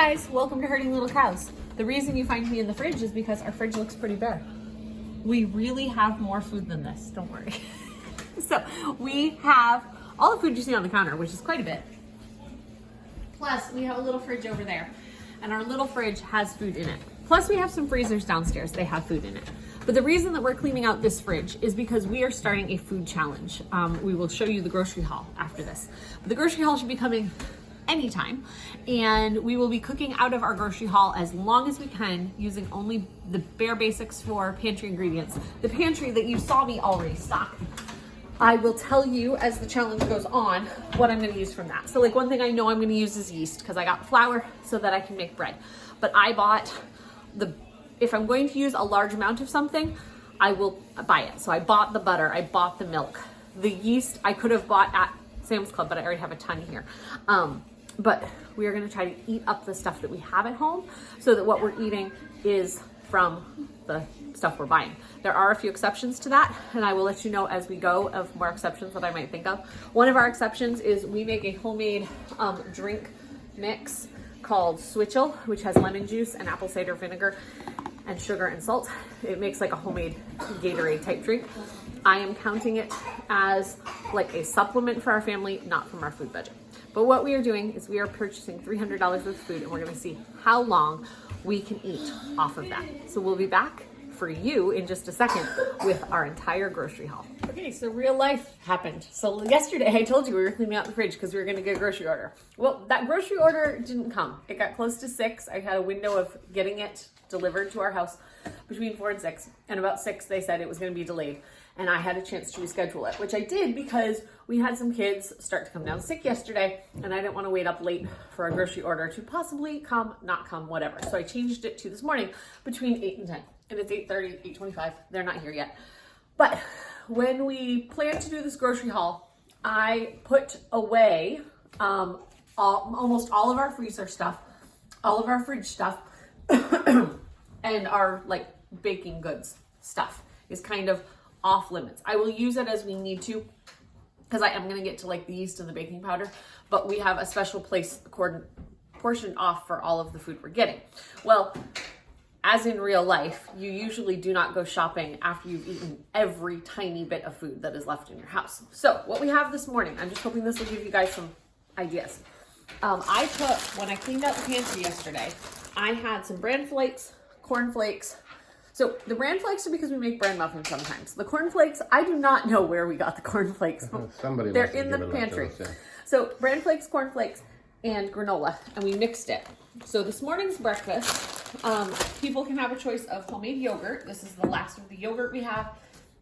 guys, welcome to Herding Little Cows. The reason you find me in the fridge is because our fridge looks pretty bare. We really have more food than this, don't worry. So we have all the food you see on the counter, which is quite a bit. Plus we have a little fridge over there, and our little fridge has food in it. Plus we have some freezers downstairs, they have food in it. But the reason that we're cleaning out this fridge is because we are starting a food challenge. We will show you the grocery haul after this. But the grocery haul should be coming anytime, and we will be cooking out of our grocery haul as long as we can using only the bare basics for pantry ingredients. The pantry that you saw me already stock. I will tell you as the challenge goes on what I'm going to use from that. So like one thing I know I'm going to use is yeast because I got flour so that I can make bread. But I bought if I'm going to use a large amount of something, I will buy it. So I bought the butter, I bought the milk. The yeast I could have bought at Sam's Club, but I already have a ton here. But we are going to try to eat up the stuff that we have at home so that what we're eating is from the stuff we're buying. There are a few exceptions to that, and I will let you know as we go of more exceptions that I might think of. One of our exceptions is we make a homemade drink mix called Switchel, which has lemon juice and apple cider vinegar and sugar and salt. It makes like a homemade Gatorade type drink. I am counting it as like a supplement for our family, not from our food budget. But what we are doing is we are purchasing $300 worth of food, and we're going to see how long we can eat off of that. So we'll be back for you in just a second with our entire grocery haul. Okay, so real life happened. So yesterday I told you we were cleaning out the fridge because we were going to get a grocery order. Well, that grocery order didn't come. It got close to 6. I had a window of getting it delivered to our house between 4 and 6. And about 6 they said it was going to be delayed. And I had a chance to reschedule it, which I did because we had some kids start to come down sick yesterday, and I didn't want to wait up late for a grocery order to possibly come, not come, whatever. So I changed it to this morning between 8 and 10. And it's 8:30, 8:25. They're not here yet. But when we planned to do this grocery haul, I put away almost all of our freezer stuff, all of our fridge stuff, and our like baking goods stuff is kind of off limits. I will use it as we need to because I am going to get to like the yeast and the baking powder, but we have a special place portioned off for all of the food we're getting. Well, as in real life, you usually do not go shopping after you've eaten every tiny bit of food that is left in your house. So what we have this morning, I'm just hoping this will give you guys some ideas. When I cleaned out the pantry yesterday, I had some bran flakes, corn flakes. So the bran flakes are because we make bran muffins sometimes. The corn flakes, I do not know where we got the corn flakes. They're in the pantry. Yeah. So bran flakes, corn flakes, and granola, and we mixed it. So this morning's breakfast, people can have a choice of homemade yogurt. This is the last of the yogurt we have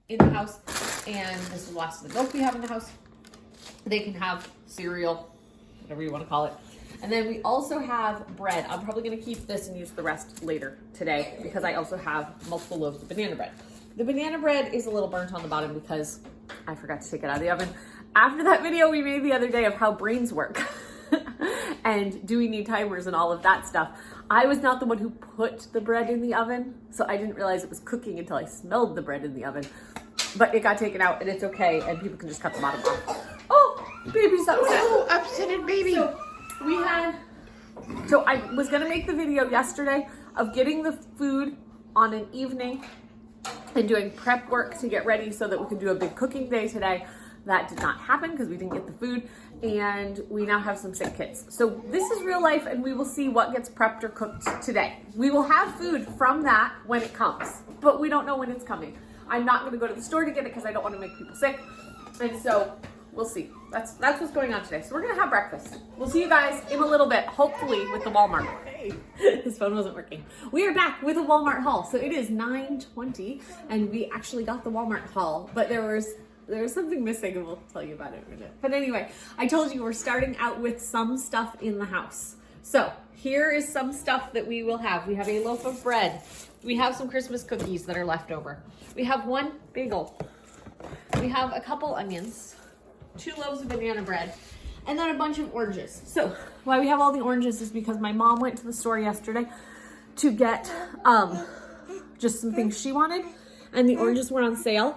in the house, and this is the last of the milk we have in the house. They can have cereal, whatever you want to call it. And then we also have bread. I'm probably going to keep this and use the rest later today because I also have multiple loaves of banana bread. The banana bread is a little burnt on the bottom because I forgot to take it out of the oven. After that video we made the other day of how brains work and do we need timers and all of that stuff, I was not the one who put the bread in the oven, so I didn't realize it was cooking until I smelled the bread in the oven. But it got taken out and it's okay, and people can just cut the bottom off. Oh, baby's upset. Oh, upsetted baby. So I was gonna make the video yesterday of getting the food on an evening and doing prep work to get ready so that we could do a big cooking day today. That did not happen because we didn't get the food, and we now have some sick kids. So this is real life, and we will see what gets prepped or cooked today. We will have food from that when it comes, but we don't know when it's coming. I'm not gonna go to the store to get it because I don't want to make people sick, and so we'll see. That's what's going on today. So we're gonna have breakfast. We'll see you guys in a little bit, hopefully with the Walmart. Hey, his phone wasn't working. We are back with a Walmart haul. So it is 9:20, and we actually got the Walmart haul, but there was something missing, and we'll tell you about it in a minute. But anyway, I told you we're starting out with some stuff in the house. So here is some stuff that we will have. We have a loaf of bread. We have some Christmas cookies that are left over. We have one bagel. We have a couple onions, 2 loaves of banana bread, and then a bunch of oranges. So why we have all the oranges is because my mom went to the store yesterday to get just some things she wanted, and the oranges were on sale.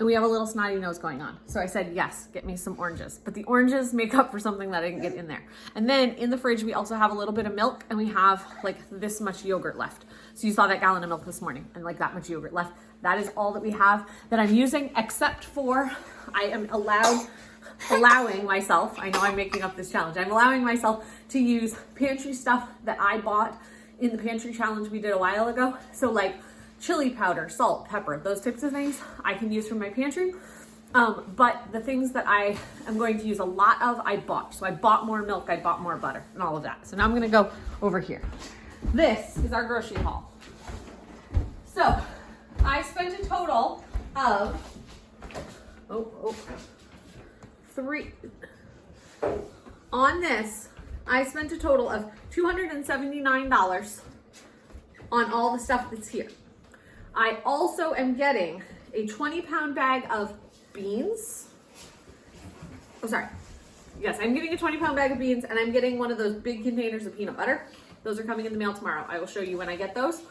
and we have a little snotty nose going on. So I said, yes, get me some oranges. But the oranges make up for something that I didn't get in there. And then in the fridge, we also have a little bit of milk, and we have like this much yogurt left. So you saw that gallon of milk this morning and like that much yogurt left. That is all that we have that I'm using, except for I am allowing myself, I know I'm making up this challenge, I'm allowing myself to use pantry stuff that I bought in the pantry challenge we did a while ago. So like chili powder, salt, pepper, those types of things I can use from my pantry. But the things that I am going to use a lot of, I bought. So I bought more milk, I bought more butter and all of that. So now I'm gonna go over here. This is our grocery haul. So I spent a total of, on this, I spent a total of $279 on all the stuff that's here. I also am getting a 20-pound bag of beans. Oh, sorry. Yes, I'm getting a 20-pound bag of beans, and I'm getting one of those big containers of peanut butter. Those are coming in the mail tomorrow. I will show you when I get those.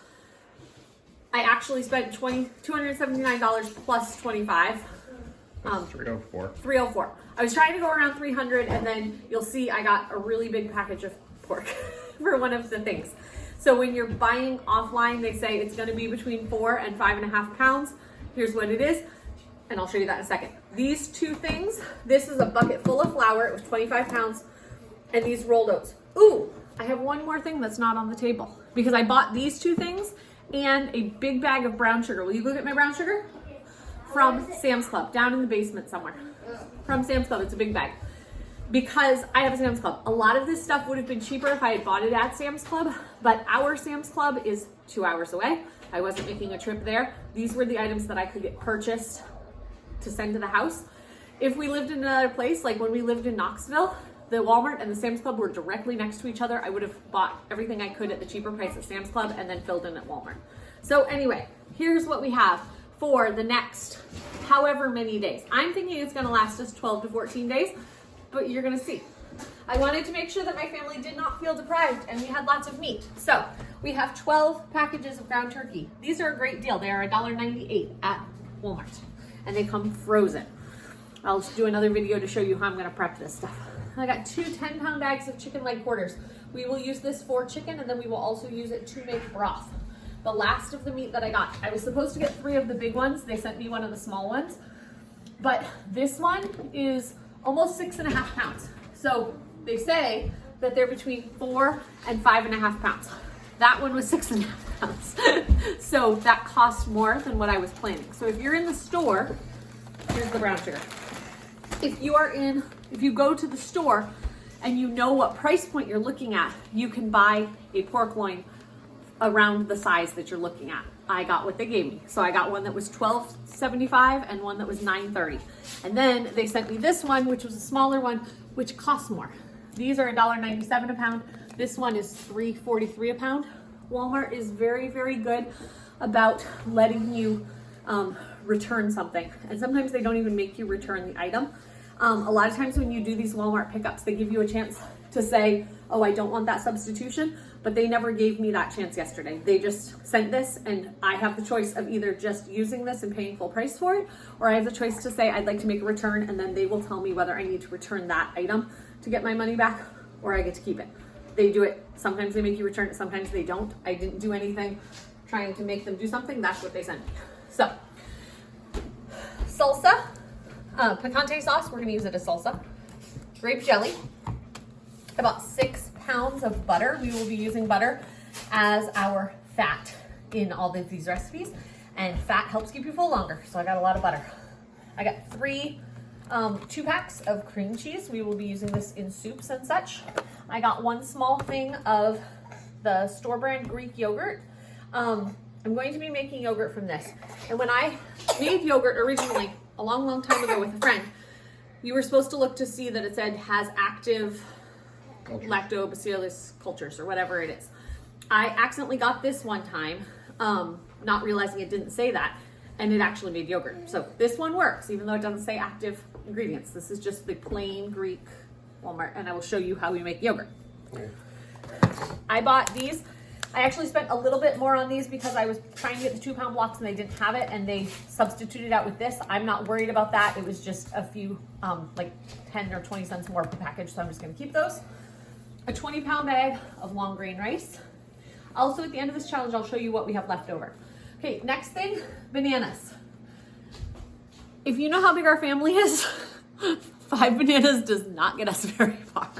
I actually spent $279 plus 25. 304. 304. I was trying to go around 300, and then you'll see I got a really big package of pork for one of the things. So when you're buying offline, they say it's going to be between 4 and 5.5 pounds. Here's what it is, and I'll show you that in a second. These two things, this is a bucket full of flour. It was 25 pounds, and these rolled oats. Ooh, I have one more thing that's not on the table because I bought these two things and a big bag of brown sugar. Will you go get my brown sugar? From Sam's Club, down in the basement somewhere. From Sam's Club, it's a big bag. Because I have a Sam's Club. A lot of this stuff would have been cheaper if I had bought it at Sam's Club, but our Sam's Club is 2 hours away. I wasn't making a trip there. These were the items that I could get purchased to send to the house. If we lived in another place, like when we lived in Knoxville, the Walmart and the Sam's Club were directly next to each other. I would have bought everything I could at the cheaper price at Sam's Club and then filled in at Walmart. So anyway, here's what we have for the next however many days. I'm thinking it's gonna last us 12 to 14 days, but you're gonna see. I wanted to make sure that my family did not feel deprived and we had lots of meat. So we have 12 packages of ground turkey. These are a great deal. They are $1.98 at Walmart and they come frozen. I'll do another video to show you how I'm gonna prep this stuff. I got 2 10-pound bags of chicken leg quarters. We will use this for chicken and then we will also use it to make broth. The last of the meat that I got, I was supposed to get 3 of the big ones. They sent me one of the small ones, but this one is almost 6.5 pounds. So they say that they're between 4 and 5.5 pounds. That one was 6.5 pounds. So that cost more than what I was planning. So if you're in the store, here's the brown sugar. If you go to the store and you know what price point you're looking at, you can buy a pork loin around the size that you're looking at. I got what they gave me. So I got one that was $12.75 and one that was $9.30. And then they sent me this one, which was a smaller one, which costs more. These are $1.97 a pound. This one is $3.43 a pound. Walmart is very, very good about letting you return something. And sometimes they don't even make you return the item. A lot of times when you do these Walmart pickups, they give you a chance to say, oh, I don't want that substitution, but they never gave me that chance yesterday. They just sent this and I have the choice of either just using this and paying full price for it, or I have the choice to say I'd like to make a return and then they will tell me whether I need to return that item to get my money back or I get to keep it. They do it. Sometimes they make you return it, sometimes they don't. I didn't do anything trying to make them do something. That's what they sent me. So, salsa, picante sauce, we're gonna use it as salsa. Grape jelly, about 6 pounds of butter. We will be using butter as our fat in all of these recipes, and fat helps keep you full longer, so I got a lot of butter. I got 2 packs of cream cheese. We will be using this in soups and such. I got 1 small thing of the store brand Greek yogurt. I'm going to be making yogurt from this. And when I made yogurt originally, a long, long time ago with a friend, you were supposed to look to see that it said has active lactobacillus cultures or whatever it is. I accidentally got this one time, not realizing it didn't say that, and it actually made yogurt. So this one works, even though it doesn't say active ingredients. This is just the plain Greek Walmart, and I will show you how we make yogurt. I bought these. I actually spent a little bit more on these because I was trying to get the 2-pound blocks and they didn't have it, and they substituted out with this. I'm not worried about that. It was just a few, like 10 or 20 cents more per package, so I'm just gonna keep those. A 20-pound bag of long grain rice. Also, at the end of this challenge, I'll show you what we have left over. Okay, next thing, bananas. If you know how big our family is, 5 bananas does not get us very far.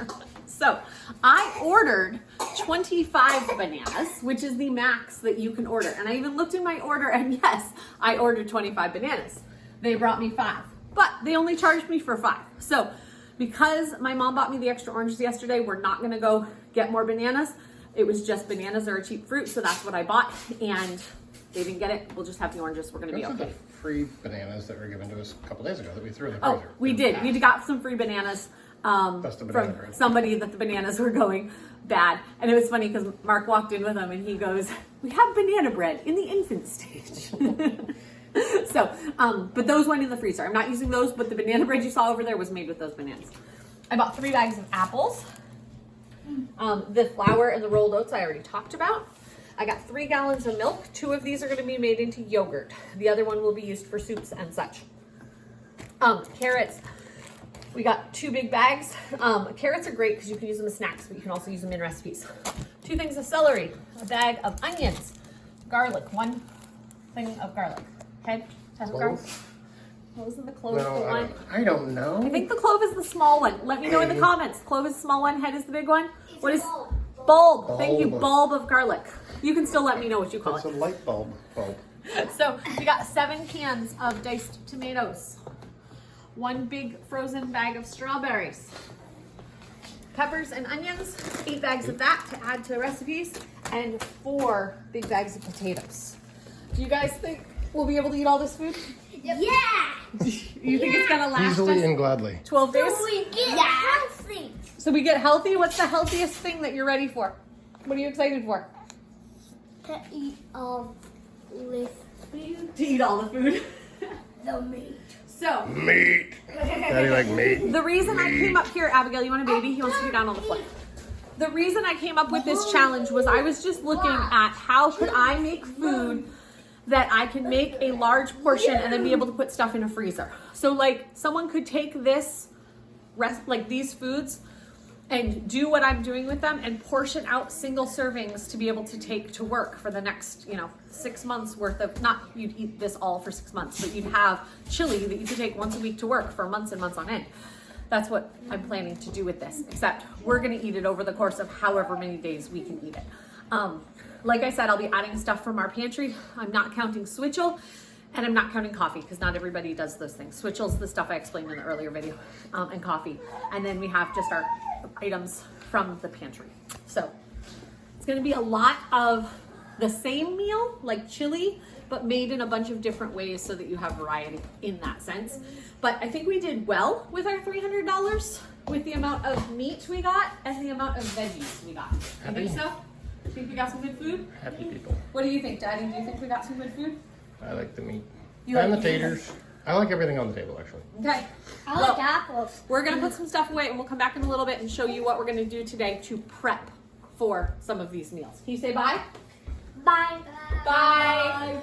So I ordered 25 bananas, which is the max that you can order. And I even looked in my order, and yes, I ordered 25 bananas. They brought me 5, but they only charged me for 5. So because my mom bought me the extra oranges yesterday, we're not gonna go get more bananas. It was just bananas are a cheap fruit, so that's what I bought, and they didn't get it. We'll just have the oranges. We're gonna be Those are okay. the free bananas that were given to us a couple days ago that we threw in the Oh, freezer. we did. We got some free bananas That's the banana from bread. somebody that the bananas were going bad. And it was funny because Mark walked in with them and he goes, "We have banana bread in the infant stage." So, but those went in the freezer. I'm not using those, but the banana bread you saw over there was made with those bananas. I bought 3 bags of apples. The flour and the rolled oats I already talked about. I got 3 gallons of milk. 2 of these are going to be made into yogurt. The other one will be used for soups and such. Carrots. We got 2 big bags. Carrots are great because you can use them as snacks, but you can also use them in recipes. 2 things of celery, a bag of onions, garlic, 1 thing of garlic. Head, type of garlic. Wasn't the clove the one? I don't know. I think the clove is the small one. Let me know in the comments. Clove is the small one, head is the big one. What is bulb? Thank you, bulb of garlic. You can still let me know what you call It's it. a light bulb. So we got 7 cans of diced tomatoes, 1 big frozen bag of strawberries, peppers and onions, 8 bags of that to add to recipes, and 4 big bags of potatoes. Do you guys think we'll be able to eat all this food? Yeah. You think it's gonna last Easily us and gladly. 12 days? So we get healthy. So we get healthy? What's the healthiest thing that you're ready for? What are you excited for? To eat all this food. To eat all the food. The meat. So, Meat. Daddy like meat. the reason I came up here, Abigail, you want a baby? He wants to be down on the floor. The reason I came up with this challenge was I was just looking at how could I make food that I can make a large portion and then be able to put stuff in a freezer. So like someone could take this like these foods and do what I'm doing with them and portion out single servings to be able to take to work for the next, 6 months worth of, not you'd eat this all for 6 months, but you'd have chili that you could take once a week to work for months and months on end. That's what I'm planning to do with this, except we're gonna eat it over the course of however many days we can eat it. Like I said, I'll be adding stuff from our pantry. I'm not counting Switchel, and I'm not counting coffee because not everybody does those things. Switchel's the stuff I explained in the earlier video, and coffee. And then we have just our items from the pantry. So it's gonna be a lot of the same meal, like chili, but made in a bunch of different ways so that you have variety in that sense. But I think we did well with our $300 with the amount of meat we got and the amount of veggies we got. You think so? Think we got some good food? Happy people. What do you think, Daddy? Do you think we got some good food? I like the meat. You and like the the meat? taters. I like everything on the table, actually. Okay. I like apples. We're gonna put some stuff away and we'll come back in a little bit and show you what we're gonna do today to prep for some of these meals. Can you say bye? Bye. Bye.